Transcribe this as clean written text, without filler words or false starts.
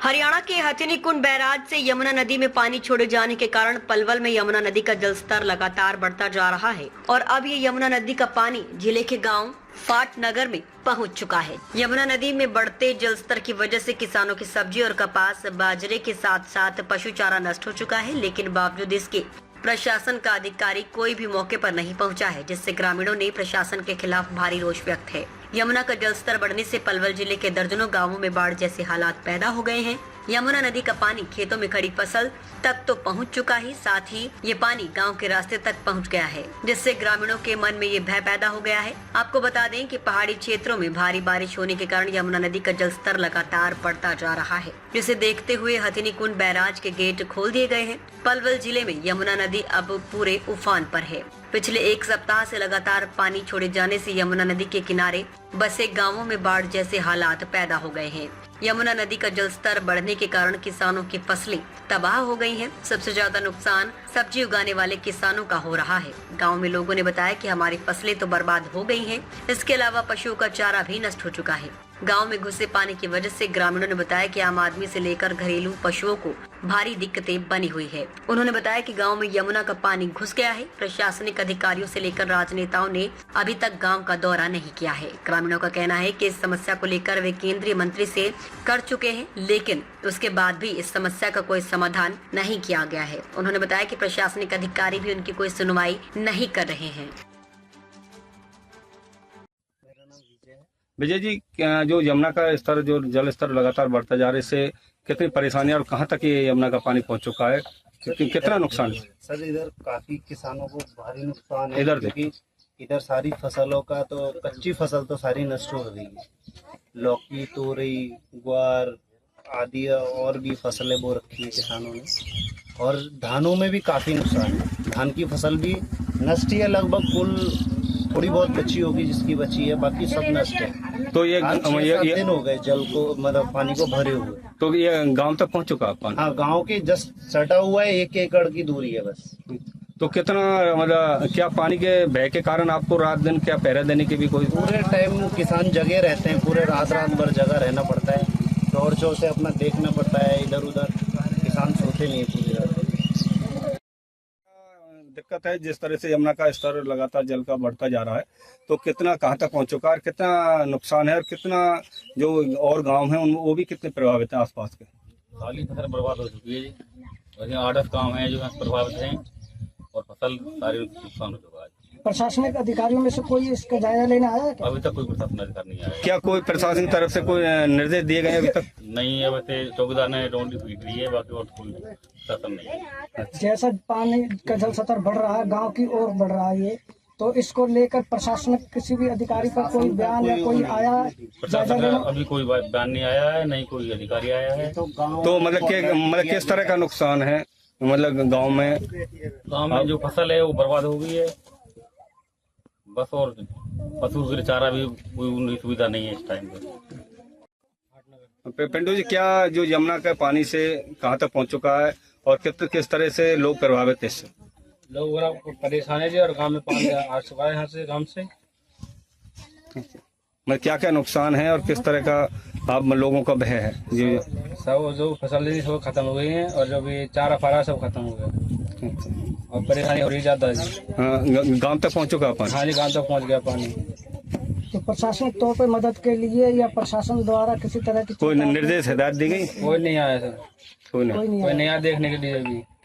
हरियाणा के हथिनीकुंड बैराज से यमुना नदी में पानी छोड़े जाने के कारण पलवल में यमुना नदी का जलस्तर लगातार बढ़ता जा रहा है और अब ये यमुना नदी का पानी जिले के गांव फाट नगर में पहुंच चुका है। यमुना नदी में बढ़ते जलस्तर की वजह से किसानों की सब्जी और कपास, बाजरे के साथ साथ पशु चारा नष्ट हो चुका है, लेकिन बावजूद इसके प्रशासन का अधिकारी कोई भी मौके पर नहीं पहुंचा है, जिससे ग्रामीणों ने प्रशासन के खिलाफ भारी रोष व्यक्त है। यमुना का जलस्तर बढ़ने से पलवल जिले के दर्जनों गांवों में बाढ़ जैसे हालात पैदा हो गए हैं। यमुना नदी का पानी खेतों में खड़ी फसल तक तो पहुंच चुका है, साथ ही ये पानी गांव के रास्ते तक पहुंच गया है, जिससे ग्रामीणों के मन में ये भय पैदा हो गया है। आपको बता दें कि पहाड़ी क्षेत्रों में भारी बारिश होने के कारण यमुना नदी का जलस्तर लगातार बढ़ता जा रहा है, जिसे देखते हुए हथिनीकुंड बैराज के गेट खोल दिए गए हैं। पलवल जिले में यमुना नदी अब पूरे उफान पर है। पिछले एक सप्ताह से लगातार पानी छोड़े जाने से यमुना नदी के किनारे बसे गांवों में बाढ़ जैसे हालात पैदा हो गए हैं। यमुना नदी का जलस्तर बढ़ने के कारण किसानों की फसलें तबाह हो गई हैं। सबसे ज्यादा नुकसान सब्जी उगाने वाले किसानों का हो रहा है। गांव में लोगों ने बताया कि हमारी फसलें तो बर्बाद हो गई हैं, इसके अलावा पशुओं का चारा भी नष्ट हो चुका है। गांव में घुसे पानी की वजह से ग्रामीणों ने बताया कि आम आदमी से लेकर घरेलू पशुओं को भारी दिक्कतें बनी हुई है। उन्होंने बताया कि गांव में यमुना का पानी घुस गया है। प्रशासनिक अधिकारियों से लेकर राजनेताओं ने अभी तक गांव का दौरा नहीं किया है। ग्रामीणों का कहना है कि इस समस्या को लेकर वे केंद्रीय मंत्री से कर चुके हैं, लेकिन उसके बाद भी इस समस्या का कोई समाधान नहीं किया गया है। उन्होंने बताया कि प्रशासनिक अधिकारी भी उनकी कोई सुनवाई नहीं कर रहे हैं। विजय जी, जो यमुना का स्तर, जो जल स्तर लगातार बढ़ता जा रहा है, इससे कितनी परेशानी और कहाँ तक ये यमुना का पानी पहुँच चुका है, कितना नुकसान है? सर, इधर काफी किसानों को भारी नुकसान है। इधर क्योंकि इधर सारी फसलों का तो कच्ची फसल तो सारी नष्ट हो गई है। लौकी, तोरई, ग्वार आदि और भी फसलें बो रखी है किसानों ने, और धानों में भी काफी नुकसान है। धान की फसल भी नष्ट है, लगभग कुल थोड़ी बहुत बची होगी जिसकी बची है, बाकी सब नष्ट है। तो ये दिन हो गए जल को, मतलब पानी को भरे हुए। तो ये गांव तक पहुंच चुका पानी? हाँ, गांव के जस्ट सटा हुआ है, 1 एकड़ की दूरी है बस। तो कितना, मतलब क्या पानी के बह के कारण आपको रात दिन क्या पहरा देने की भी कोई? पूरे टाइम किसान जगे रहते हैं, पूरे रात भर जगा रहना पड़ता है। टॉर्चों से अपना देखना पड़ता है, इधर उधर किसान सोते नहीं पूरी रात। दिक्कत है जिस तरह से यमुना का स्तर लगातार जल का बढ़ता जा रहा है, तो कितना कहाँ तक पहुंच चुका है, कितना नुकसान है, और कितना जो और गांव हैं वो भी कितने प्रभावित हैं आसपास के? सारी फसल बर्बाद हो चुकी है जी, और यहाँ 8-10 गाँव हैं जो यहाँ प्रभावित हैं, और फसल सारी नुकसान हो चुका है। प्रशासनिक अधिकारियों में से कोई इसका जायजा लेने आया है क्या? अभी तक कोई प्रशासन अधिकारी नहीं आया। क्या कोई प्रशासन की तरफ से कोई निर्देश दिए गए अभी तक? नहीं है, वैसे चौकीदार ने रोड पीट ली है, बाकी और कोई प्रशासन नहीं है। जैसा पानी का जल स्तर बढ़ रहा है, गांव की ओर बढ़ रहा है, ये तो इसको लेकर प्रशासनिक किसी भी अधिकारी का कोई बयान या कोई आया? प्रशासन का अभी कोई बयान नहीं आया है, नहीं कोई अधिकारी आया है। तो मतलब किस तरह का नुकसान है, मतलब गांव में जो फसल है वो बर्बाद हो गई है बस, और पशु के चारा भी कोई सुविधा नहीं है इस टाइम पे। पिंटू जी, क्या जो यमुना के पानी से कहाँ तक पहुँच चुका है और किस तरह से लोग प्रभावित है इससे? लोग बड़ा परेशान है जी, और गांव में पानी आ चुका है यहाँ से गांव से। मतलब क्या क्या नुकसान है और किस तरह का आप लोगों का भय है? जी, सब जो फसल थी सब खत्म हो गई है, और जो भी चारा फारा सब खत्म हो गया, और परेशानी हो रही ज्यादा जी। हाँ, गांव तक पहुँच चुका पानी? हाँ जी, गांव तक पहुँच गया पानी। तो प्रशासनिक तौर पर मदद के लिए या प्रशासन द्वारा किसी तरह की कोई निर्देश हिदायत दी गई? कोई नहीं आया सर, कोई नहीं। कोई नहीं आया देखने के लिए भी।